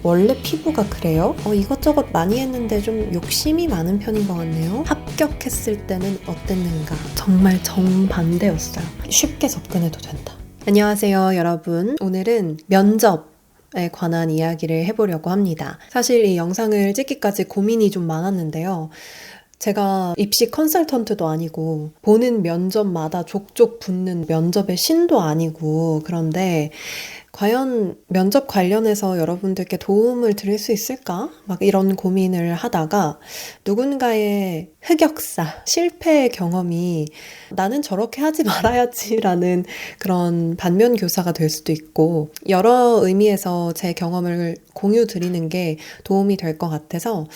원래 피부가 그래요? 이것저것 많이 했는데 좀 욕심이 많은 편인 것 같네요. 합격했을 때는 어땠는가? 정말 정반대였어요. 쉽게 접근해도 된다. 안녕하세요, 여러분. 오늘은 면접에 관한 이야기를 해보려고 합니다. 사실 이 영상을 찍기까지 고민이 좀 많았는데요. 제가 입시 컨설턴트도 아니고 보는 면접마다 족족 붙는 면접의 신도 아니고, 그런데 과연 면접 관련해서 여러분들께 도움을 드릴 수 있을까? 막 이런 고민을 하다가 누군가의 흑역사, 실패의 경험이 나는 저렇게 하지 말아야지라는 그런 반면 교사가 될 수도 있고, 여러 의미에서 제 경험을 공유 드리는 게 도움이 될 것 같아서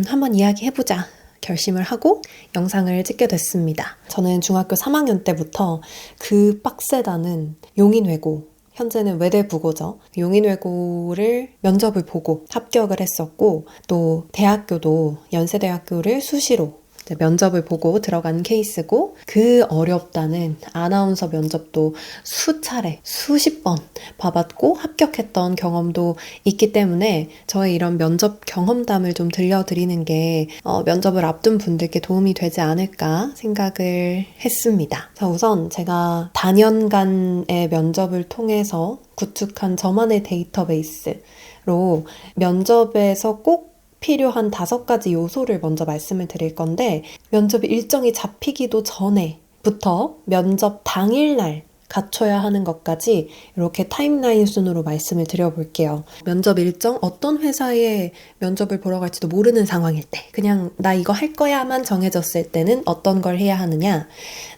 한번 이야기해보자 결심을 하고 영상을 찍게 됐습니다. 저는 중학교 3학년 때부터 그 빡세다는 용인외고, 현재는 외대부고죠. 용인외고를 면접을 보고 합격을 했었고, 또 대학교도 연세대학교를 수시로 면접을 보고 들어간 케이스고, 그 어렵다는 아나운서 면접도 수차례, 수십 번 봐봤고 합격했던 경험도 있기 때문에 저의 이런 면접 경험담을 좀 들려드리는 게 면접을 앞둔 분들께 도움이 되지 않을까 생각을 했습니다. 자, 우선 제가 다년간의 면접을 통해서 구축한 저만의 데이터베이스로 면접에서 꼭 필요한 5가지 요소를 먼저 말씀을 드릴 건데, 면접 일정이 잡히기도 전에부터 면접 당일날 갖춰야 하는 것까지 이렇게 타임라인 순으로 말씀을 드려볼게요. 면접 일정, 어떤 회사에 면접을 보러 갈지도 모르는 상황일 때, 그냥 나 이거 할 거야만 정해졌을 때는 어떤 걸 해야 하느냐,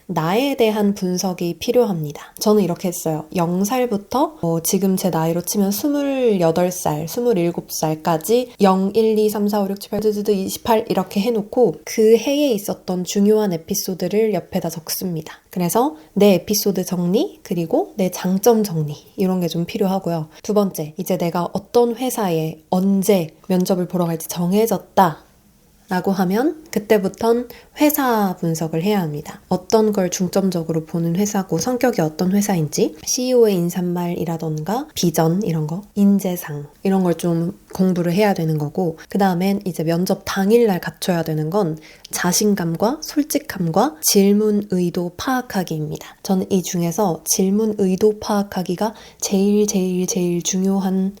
나에 대한 분석이 필요합니다. 저는 이렇게 했어요. 0살부터 지금 제 나이로 치면 28살, 27살까지 0, 1, 2, 3, 4, 5, 6, 7, 8, 28 이렇게 해놓고 그 해에 있었던 중요한 에피소드를 옆에다 적습니다. 그래서 내 에피소드 정리, 그리고 내 장점 정리, 이런 게 좀 필요하고요. 두 번째, 이제 내가 어떤 회사에 언제 면접을 보러 갈지 정해졌다 라고 하면 그때부턴 회사 분석을 해야 합니다. 어떤 걸 중점적으로 보는 회사고, 성격이 어떤 회사인지, CEO의 인사말이라던가 비전 이런 거, 인재상 이런 걸 좀 공부를 해야 되는 거고, 그 다음엔 이제 면접 당일날 갖춰야 되는 건 자신감과 솔직함과 질문 의도 파악하기입니다. 저는 이 중에서 질문 의도 파악하기가 제일 중요한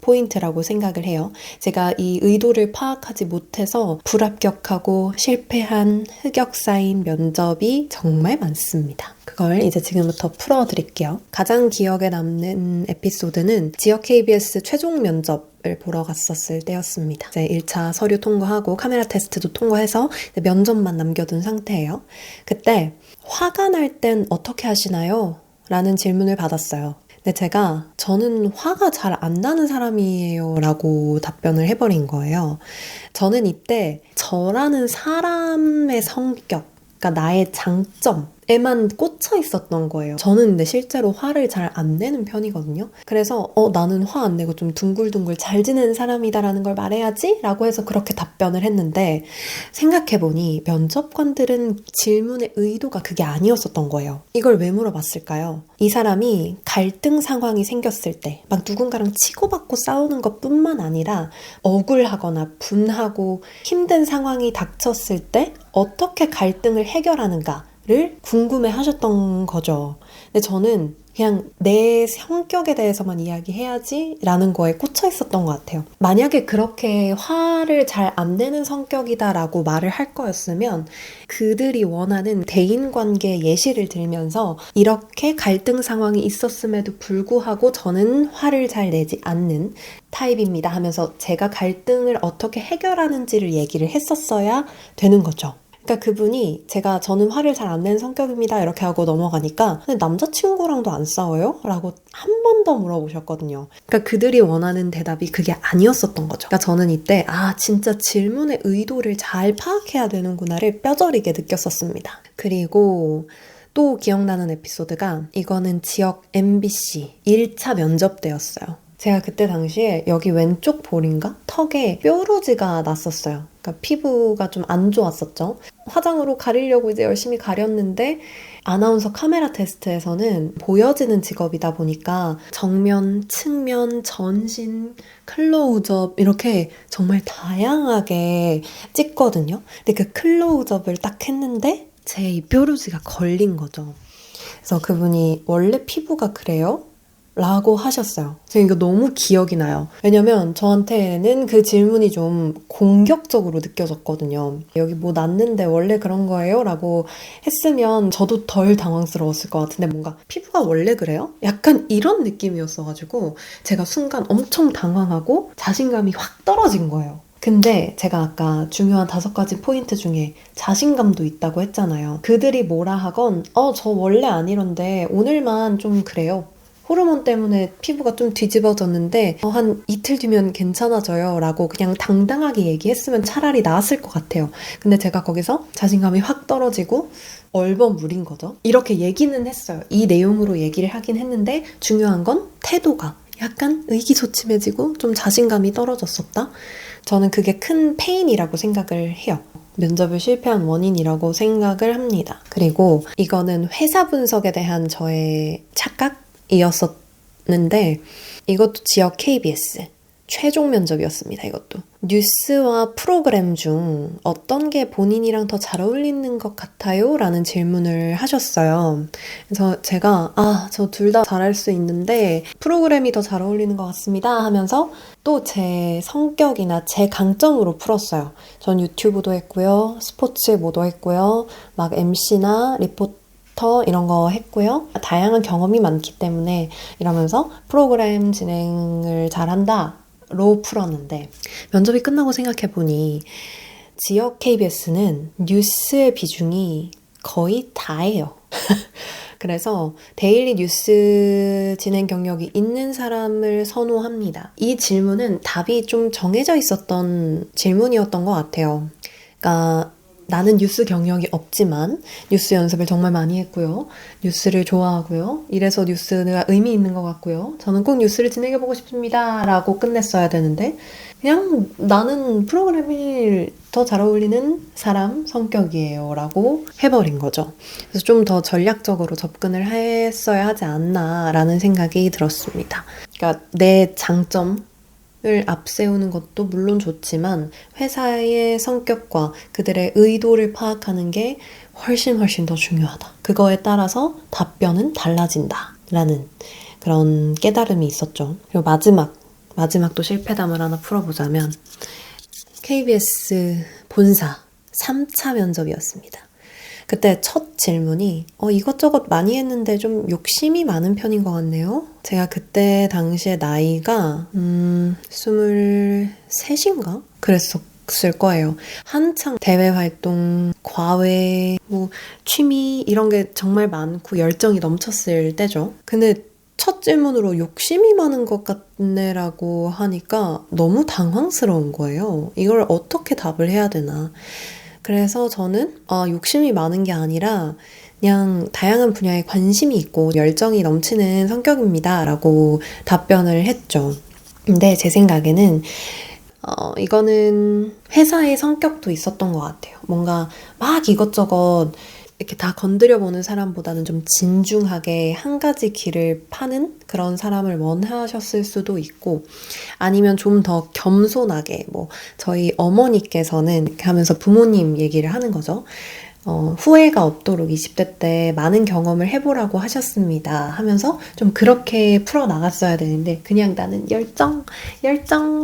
포인트라고 생각을 해요. 제가 이 의도를 파악하지 못해서 불합격하고 실패한 흑역사인 면접이 정말 많습니다. 그걸 이제 지금부터 풀어드릴게요. 가장 기억에 남는 에피소드는 지역 KBS 최종 면접을 보러 갔었을 때였습니다. 이제 1차 서류 통과하고 카메라 테스트도 통과해서 면접만 남겨둔 상태예요. 그때 화가 날 땐 어떻게 하시나요? 라는 질문을 받았어요. 근데 저는 화가 잘 안 나는 사람이에요 라고 답변을 해버린 거예요. 저는 이때 저라는 사람의 성격, 그러니까 나의 장점에만 꽂혀 있었던 거예요. 저는 근데 실제로 화를 잘 안 내는 편이거든요. 그래서 나는 화 안 내고 좀 둥글둥글 잘 지내는 사람이다라는 걸 말해야지 라고 해서 그렇게 답변을 했는데, 생각해보니 면접관들은 질문의 의도가 그게 아니었었던 거예요. 이걸 왜 물어봤을까요? 이 사람이 갈등 상황이 생겼을 때 막 누군가랑 치고받고 싸우는 것뿐만 아니라 억울하거나 분하고 힘든 상황이 닥쳤을 때 어떻게 갈등을 해결하는가를 궁금해 하셨던 거죠. 근데 저는 그냥 내 성격에 대해서만 이야기해야지 라는 거에 꽂혀 있었던 것 같아요. 만약에 그렇게 화를 잘 안 내는 성격이다라고 말을 할 거였으면 그들이 원하는 대인관계 예시를 들면서 이렇게 갈등 상황이 있었음에도 불구하고 저는 화를 잘 내지 않는 타입입니다 하면서 제가 갈등을 어떻게 해결하는지를 얘기를 했었어야 되는 거죠. 그러니까 그분이 저는 화를 잘 안 내는 성격입니다 이렇게 하고 넘어가니까, 근데 남자친구랑도 안 싸워요? 라고 한 번 더 물어보셨거든요. 그러니까 그들이 원하는 대답이 그게 아니었었던 거죠. 그러니까 저는 이때 진짜 질문의 의도를 잘 파악해야 되는구나를 뼈저리게 느꼈었습니다. 그리고 또 기억나는 에피소드가, 이거는 지역 MBC 1차 면접 때였어요. 제가 그때 당시에 여기 왼쪽 볼인가? 턱에 뾰루지가 났었어요. 그러니까 피부가 좀 안 좋았었죠. 화장으로 가리려고 이제 열심히 가렸는데 아나운서 카메라 테스트에서는 보여지는 직업이다 보니까 정면, 측면, 전신, 클로우즈업 이렇게 정말 다양하게 찍거든요. 근데 그 클로우즈업을 딱 했는데 제 이 뾰루지가 걸린 거죠. 그래서 그분이 원래 피부가 그래요? 라고 하셨어요. 제가 이거 너무 기억이 나요. 왜냐면 저한테는 그 질문이 좀 공격적으로 느껴졌거든요. 여기 뭐 났는데 원래 그런 거예요? 라고 했으면 저도 덜 당황스러웠을 것 같은데 뭔가 피부가 원래 그래요? 약간 이런 느낌이었어가지고 제가 순간 엄청 당황하고 자신감이 확 떨어진 거예요. 근데 제가 아까 중요한 5가지 포인트 중에 자신감도 있다고 했잖아요. 그들이 뭐라 하건 저 원래 안 이런데 오늘만 좀 그래요. 호르몬 때문에 피부가 좀 뒤집어졌는데 한 이틀 뒤면 괜찮아져요 라고 그냥 당당하게 얘기했으면 차라리 나았을 것 같아요. 근데 제가 거기서 자신감이 확 떨어지고 얼버무린 거죠. 이렇게 얘기는 했어요. 이 내용으로 얘기를 하긴 했는데 중요한 건 태도가 약간 의기소침해지고 좀 자신감이 떨어졌었다. 저는 그게 큰 페인이라고 생각을 해요. 면접을 실패한 원인이라고 생각을 합니다. 그리고 이거는 회사 분석에 대한 저의 착각이었었는데 이것도 지역 KBS 최종 면접이었습니다. 이것도 뉴스와 프로그램 중 어떤 게 본인이랑 더 잘 어울리는 것 같아요? 라는 질문을 하셨어요. 그래서 제가 저 둘 다 잘할 수 있는데 프로그램이 더 잘 어울리는 것 같습니다 하면서 또 제 성격이나 제 강점으로 풀었어요. 전 유튜브도 했고요. 스포츠 모도 했고요. 막 MC나 리포터 이런 거 했고요. 다양한 경험이 많기 때문에 이러면서 프로그램 진행을 잘한다 로 풀었는데 면접이 끝나고 생각해보니 지역 KBS는 뉴스의 비중이 거의 다예요. 그래서 데일리 뉴스 진행 경력이 있는 사람을 선호합니다. 이 질문은 답이 좀 정해져 있었던 질문이었던 것 같아요. 그러니까 나는 뉴스 경력이 없지만 뉴스 연습을 정말 많이 했고요. 뉴스를 좋아하고요. 이래서 뉴스가 의미 있는 것 같고요. 저는 꼭 뉴스를 진행해보고 싶습니다. 라고 끝냈어야 되는데 그냥 나는 프로그램이 더 잘 어울리는 사람 성격이에요. 라고 해버린 거죠. 그래서 좀 더 전략적으로 접근을 했어야 하지 않나 라는 생각이 들었습니다. 그러니까 내 장점 을 앞세우는 것도 물론 좋지만 회사의 성격과 그들의 의도를 파악하는 게 훨씬 더 중요하다. 그거에 따라서 답변은 달라진다. 라는 그런 깨달음이 있었죠. 그리고 마지막도 실패담을 하나 풀어보자면 KBS 본사 3차 면접이었습니다. 그때 첫 질문이 이것저것 많이 했는데 좀 욕심이 많은 편인 것 같네요. 제가 그때 당시에 나이가 23인가? 그랬었을 거예요. 한창 대외 활동, 과외, 취미 이런 게 정말 많고 열정이 넘쳤을 때죠. 근데 첫 질문으로 욕심이 많은 것 같네라고 하니까 너무 당황스러운 거예요. 이걸 어떻게 답을 해야 되나. 그래서 저는 욕심이 많은 게 아니라 그냥 다양한 분야에 관심이 있고 열정이 넘치는 성격입니다. 라고 답변을 했죠. 근데 제 생각에는 이거는 회사의 성격도 있었던 것 같아요. 뭔가 막 이것저것 이렇게 다 건드려보는 사람보다는 좀 진중하게 한 가지 길을 파는 그런 사람을 원하셨을 수도 있고 아니면 좀 더 겸손하게 저희 어머니께서는 이렇게 하면서 부모님 얘기를 하는 거죠. 후회가 없도록 20대 때 많은 경험을 해보라고 하셨습니다 하면서 좀 그렇게 풀어나갔어야 되는데 그냥 나는 열정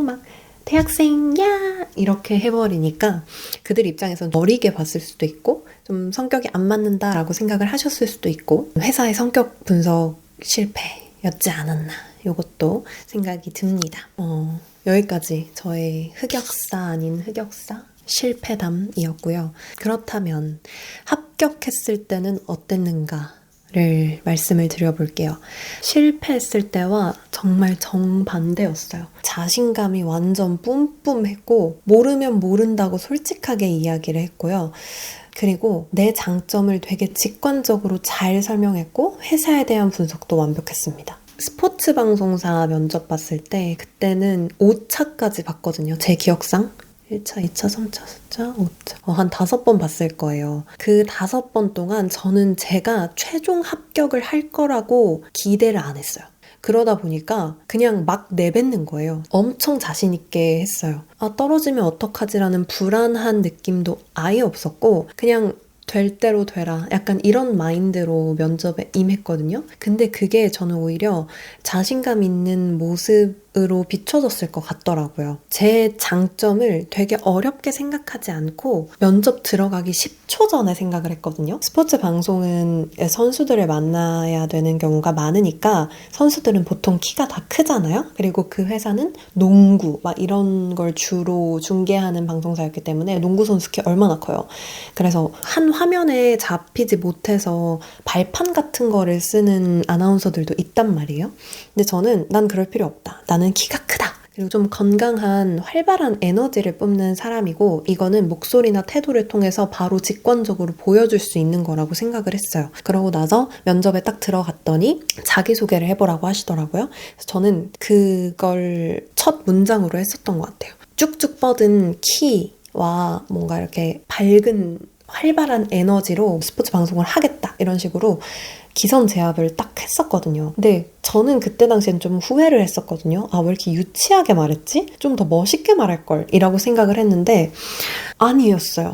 막 대학생야 이렇게 해버리니까 그들 입장에서는 어리게 봤을 수도 있고 좀 성격이 안 맞는다라고 생각을 하셨을 수도 있고 회사의 성격 분석 실패였지 않았나 이것도 생각이 듭니다. 여기까지 저의 흑역사 아닌 흑역사 실패담이었고요. 그렇다면 합격했을 때는 어땠는가? 를 말씀을 드려볼게요. 실패했을 때와 정말 정반대였어요. 자신감이 완전 뿜뿜했고 모르면 모른다고 솔직하게 이야기를 했고요. 그리고 내 장점을 되게 직관적으로 잘 설명했고 회사에 대한 분석도 완벽했습니다. 스포츠 방송사 면접 봤을 때 그때는 5차까지 봤거든요. 제 기억상. 1차, 2차, 3차, 4차, 5차. 한 5번 봤을 거예요. 그 5번 동안 저는 제가 최종 합격을 할 거라고 기대를 안 했어요. 그러다 보니까 그냥 막 내뱉는 거예요. 엄청 자신 있게 했어요. 아, 떨어지면 어떡하지라는 불안한 느낌도 아예 없었고 그냥 될 대로 되라. 약간 이런 마인드로 면접에 임했거든요. 근데 그게 저는 오히려 자신감 있는 모습으로 비춰졌을 것 같더라고요. 제 장점을 되게 어렵게 생각하지 않고 면접 들어가기 10초 전에 생각을 했거든요. 스포츠 방송은 선수들을 만나야 되는 경우가 많으니까 선수들은 보통 키가 다 크잖아요. 그리고 그 회사는 농구 막 이런 걸 주로 중계하는 방송사였기 때문에 농구 선수 키 얼마나 커요. 그래서 한 화면에 잡히지 못해서 발판 같은 거를 쓰는 아나운서들도 있단 말이에요. 근데 저는 난 그럴 필요 없다. 나는 키가 크다. 그리고 좀 건강한 활발한 에너지를 뿜는 사람이고 이거는 목소리나 태도를 통해서 바로 직관적으로 보여줄 수 있는 거라고 생각을 했어요. 그러고 나서 면접에 딱 들어갔더니 자기소개를 해보라고 하시더라고요. 그래서 저는 그걸 첫 문장으로 했었던 것 같아요. 쭉쭉 뻗은 키와 뭔가 이렇게 밝은 활발한 에너지로 스포츠 방송을 하겠다 이런 식으로 기선제압을 딱 했었거든요. 근데 저는 그때 당시엔 좀 후회를 했었거든요. 아, 왜 이렇게 유치하게 말했지? 좀 더 멋있게 말할걸 이라고 생각을 했는데 아니었어요.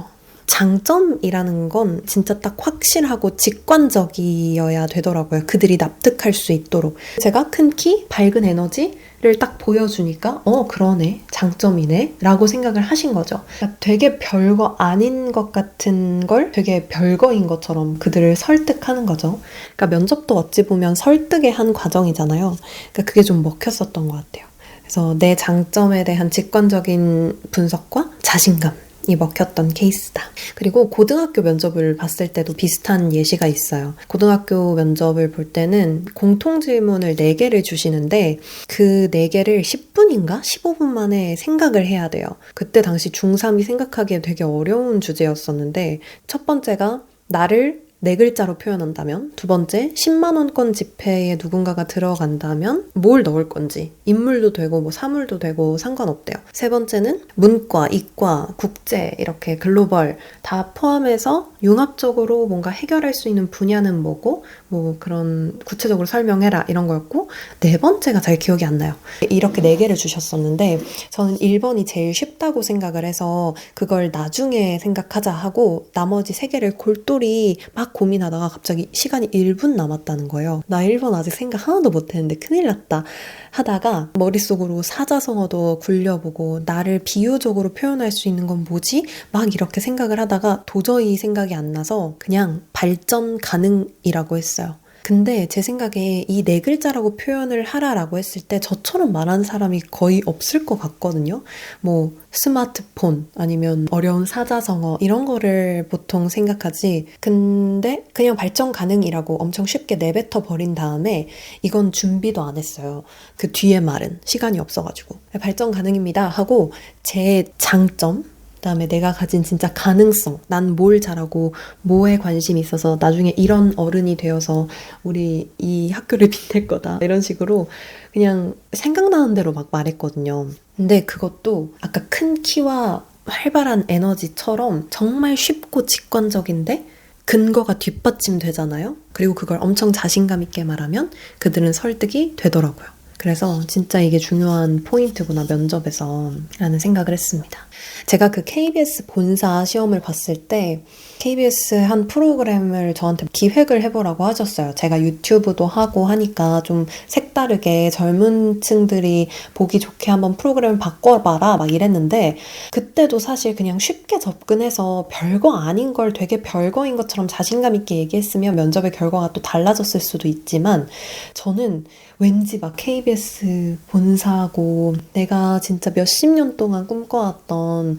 장점이라는 건 진짜 딱 확실하고 직관적이어야 되더라고요. 그들이 납득할 수 있도록. 제가 큰 키, 밝은 에너지를 딱 보여주니까 그러네, 장점이네 라고 생각을 하신 거죠. 그러니까 되게 별거 아닌 것 같은 걸 되게 별거인 것처럼 그들을 설득하는 거죠. 그러니까 면접도 어찌 보면 설득의 한 과정이잖아요. 그러니까 그게 좀 먹혔었던 것 같아요. 그래서 내 장점에 대한 직관적인 분석과 자신감 이 먹혔던 케이스다. 그리고 고등학교 면접을 봤을 때도 비슷한 예시가 있어요. 고등학교 면접을 볼 때는 공통질문을 4개를 주시는데 그 4개를 10분인가 15분 만에 생각을 해야 돼요. 그때 당시 중3이 생각하기에 되게 어려운 주제였었는데 첫 번째가 나를 4글자로 표현한다면, 두 번째 10만 원권 지폐에 누군가가 들어간다면 뭘 넣을 건지, 인물도 되고 뭐 사물도 되고 상관없대요. 세 번째는 문과, 이과, 국제 이렇게 글로벌 다 포함해서 융합적으로 뭔가 해결할 수 있는 분야는 뭐고 뭐 그런 구체적으로 설명해라 이런 거였고, 네 번째가 잘 기억이 안 나요. 이렇게 4개를 주셨었는데 저는 1번이 제일 쉽다고 생각을 해서 그걸 나중에 생각하자 하고 나머지 3개를 골똘히 막 고민하다가 갑자기 시간이 1분 남았다는 거예요. 나 1번 아직 생각 하나도 못했는데 큰일 났다 하다가 머릿속으로 사자성어도 굴려보고 나를 비유적으로 표현할 수 있는 건 뭐지? 막 이렇게 생각을 하다가 도저히 생각이 안 나서 그냥 발전 가능이라고 했어요. 근데 제 생각에 이 4글자라고 표현을 하라라고 했을 때 저처럼 말하는 사람이 거의 없을 것 같거든요. 뭐 스마트폰 아니면 어려운 사자성어 이런 거를 보통 생각하지. 근데 그냥 발전 가능이라고 엄청 쉽게 내뱉어 버린 다음에 이건 준비도 안 했어요. 그 뒤에 말은 시간이 없어가지고 발전 가능입니다 하고 제 장점, 그다음에 내가 가진 진짜 가능성, 난 뭘 잘하고 뭐에 관심이 있어서 나중에 이런 어른이 되어서 우리 이 학교를 빛낼 거다 이런 식으로 그냥 생각나는 대로 막 말했거든요. 근데 그것도 아까 큰 키와 활발한 에너지처럼 정말 쉽고 직관적인데 근거가 뒷받침되잖아요. 그리고 그걸 엄청 자신감 있게 말하면 그들은 설득이 되더라고요. 그래서 진짜 이게 중요한 포인트구나 면접에서 라는 생각을 했습니다. 제가 그 KBS 본사 시험을 봤을 때 KBS 한 프로그램을 저한테 기획을 해보라고 하셨어요. 제가 유튜브도 하고 하니까 좀 색다르게 젊은 층들이 보기 좋게 한번 프로그램을 바꿔봐라 막 이랬는데 그때도 사실 그냥 쉽게 접근해서 별거 아닌 걸 되게 별거인 것처럼 자신감 있게 얘기했으면 면접의 결과가 또 달라졌을 수도 있지만 저는 왠지 막 KBS 본사고 내가 진짜 몇십 년 동안 꿈꿔왔던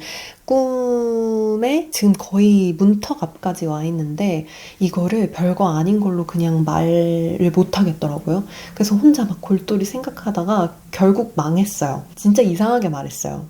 꿈에 지금 거의 문턱 앞까지 와 있는데 이거를 별거 아닌 걸로 그냥 말을 못 하겠더라고요. 그래서 혼자 막 골똘히 생각하다가 결국 망했어요. 진짜 이상하게 말했어요.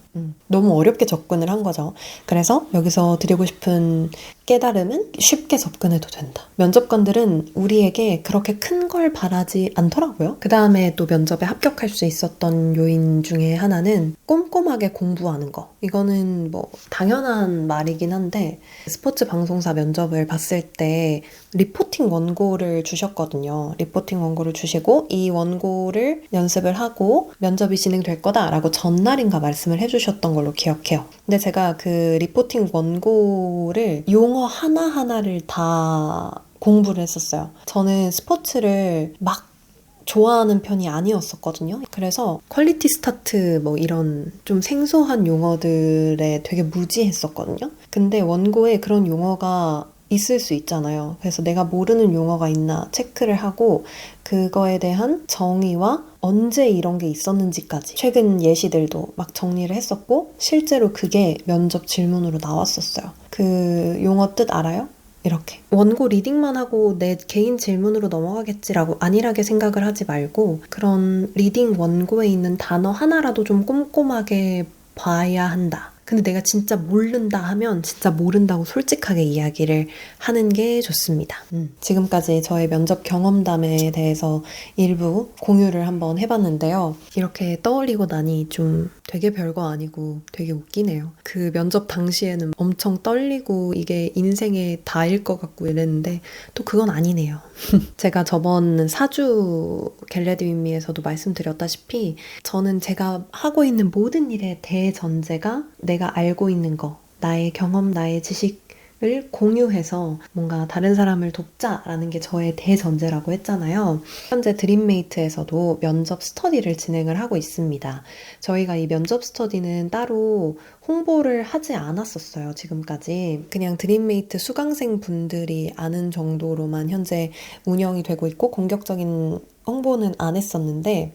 너무 어렵게 접근을 한 거죠. 그래서 여기서 드리고 싶은 깨달음은 쉽게 접근해도 된다. 면접관들은 우리에게 그렇게 큰 걸 바라지 않더라고요. 그 다음에 또 면접에 합격할 수 있었던 요인 중에 하나는 꼼꼼하게 공부하는 거. 이거는 뭐 당연한 말이긴 한데 스포츠 방송사 면접을 봤을 때 리포팅 원고를 주셨거든요. 리포팅 원고를 주시고 이 원고를 연습을 하고 면접이 진행될 거다라고 전날인가 말씀을 해주셨던 걸로 기억해요. 근데 제가 그 리포팅 원고를 용어 하나하나를 다 공부를 했었어요. 저는 스포츠를 막 좋아하는 편이 아니었었거든요. 그래서 퀄리티 스타트 뭐 이런 좀 생소한 용어들에 되게 무지했었거든요. 근데 원고에 그런 용어가 있을 수 있잖아요. 그래서 내가 모르는 용어가 있나 체크를 하고 그거에 대한 정의와 언제 이런 게 있었는지까지 최근 예시들도 막 정리를 했었고 실제로 그게 면접 질문으로 나왔었어요. 그 용어 뜻 알아요? 이렇게 원고 리딩만 하고 내 개인 질문으로 넘어가겠지라고 안일하게 생각을 하지 말고 그런 리딩 원고에 있는 단어 하나라도 좀 꼼꼼하게 봐야 한다. 근데 내가 진짜 모른다 하면 진짜 모른다고 솔직하게 이야기를 하는 게 좋습니다. 지금까지 저의 면접 경험담에 대해서 일부 공유를 한번 해봤는데요. 이렇게 떠올리고 나니 좀 되게 별거 아니고 되게 웃기네요. 그 면접 당시에는 엄청 떨리고 이게 인생의 다일 것 같고 이랬는데 또 그건 아니네요. 제가 저번 사주 겟레디윈미에서도 말씀드렸다시피 저는 제가 하고 있는 모든 일의 대전제가 내가 알고 있는 거, 나의 경험, 나의 지식을 공유해서 뭔가 다른 사람을 돕자라는 게 저의 대전제라고 했잖아요. 현재 드림메이트에서도 면접 스터디를 진행을 하고 있습니다. 저희가 이 면접 스터디는 따로 홍보를 하지 않았었어요, 지금까지. 그냥 드림메이트 수강생 분들이 아는 정도로만 현재 운영이 되고 있고 공격적인 홍보는 안 했었는데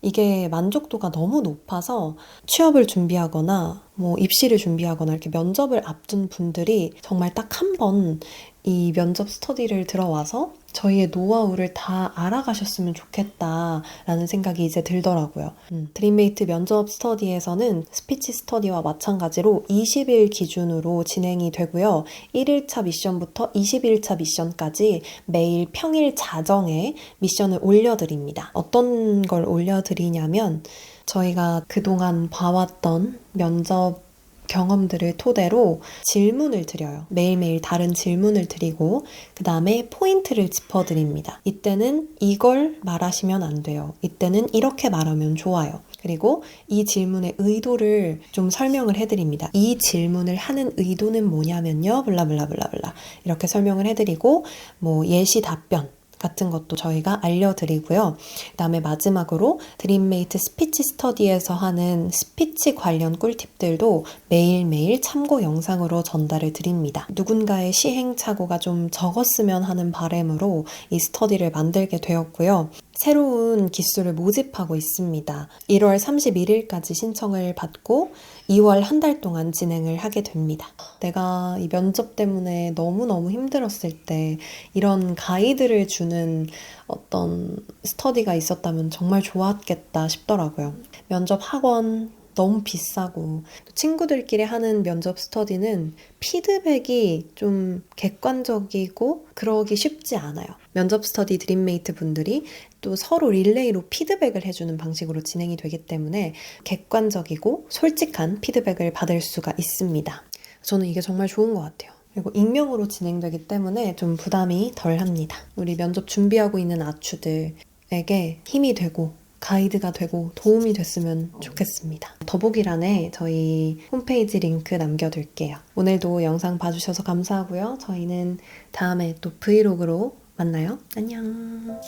이게 만족도가 너무 높아서 취업을 준비하거나 뭐 입시를 준비하거나 이렇게 면접을 앞둔 분들이 정말 딱 한 번 이 면접 스터디를 들어와서 저희의 노하우를 다 알아가셨으면 좋겠다라는 생각이 이제 들더라고요. 드림메이트 면접 스터디에서는 스피치 스터디와 마찬가지로 20일 기준으로 진행이 되고요. 1일차 미션부터 20일차 미션까지 매일 평일 자정에 미션을 올려드립니다. 어떤 걸 올려드리냐면 저희가 그동안 봐왔던 면접 경험들을 토대로 질문을 드려요. 매일매일 다른 질문을 드리고 그 다음에 포인트를 짚어드립니다. 이때는 이걸 말하시면 안 돼요. 이때는 이렇게 말하면 좋아요. 그리고 이 질문의 의도를 좀 설명을 해드립니다. 이 질문을 하는 의도는 뭐냐면요. 블라블라블라블라 이렇게 설명을 해드리고 뭐 예시 답변 같은 것도 저희가 알려드리고요. 그 다음에 마지막으로 드림메이트 스피치 스터디에서 하는 스피치 관련 꿀팁들도 매일매일 참고 영상으로 전달을 드립니다. 누군가의 시행착오가 좀 적었으면 하는 바람으로 이 스터디를 만들게 되었고요. 새로운 기술을 모집하고 있습니다. 1월 31일까지 신청을 받고 2월 한 달 동안 진행을 하게 됩니다. 내가 이 면접 때문에 너무너무 힘들었을 때 이런 가이드를 주는 어떤 스터디가 있었다면 정말 좋았겠다 싶더라고요. 면접 학원 너무 비싸고 또 친구들끼리 하는 면접 스터디는 피드백이 좀 객관적이고 그러기 쉽지 않아요. 면접 스터디 드림메이트 분들이 또 서로 릴레이로 피드백을 해주는 방식으로 진행이 되기 때문에 객관적이고 솔직한 피드백을 받을 수가 있습니다. 저는 이게 정말 좋은 것 같아요. 그리고 익명으로 진행되기 때문에 좀 부담이 덜합니다. 우리 면접 준비하고 있는 아추들에게 힘이 되고 가이드가 되고 도움이 됐으면 좋겠습니다. 더보기란에 저희 홈페이지 링크 남겨둘게요. 오늘도 영상 봐주셔서 감사하고요. 저희는 다음에 또 브이로그로 만나요. 안녕.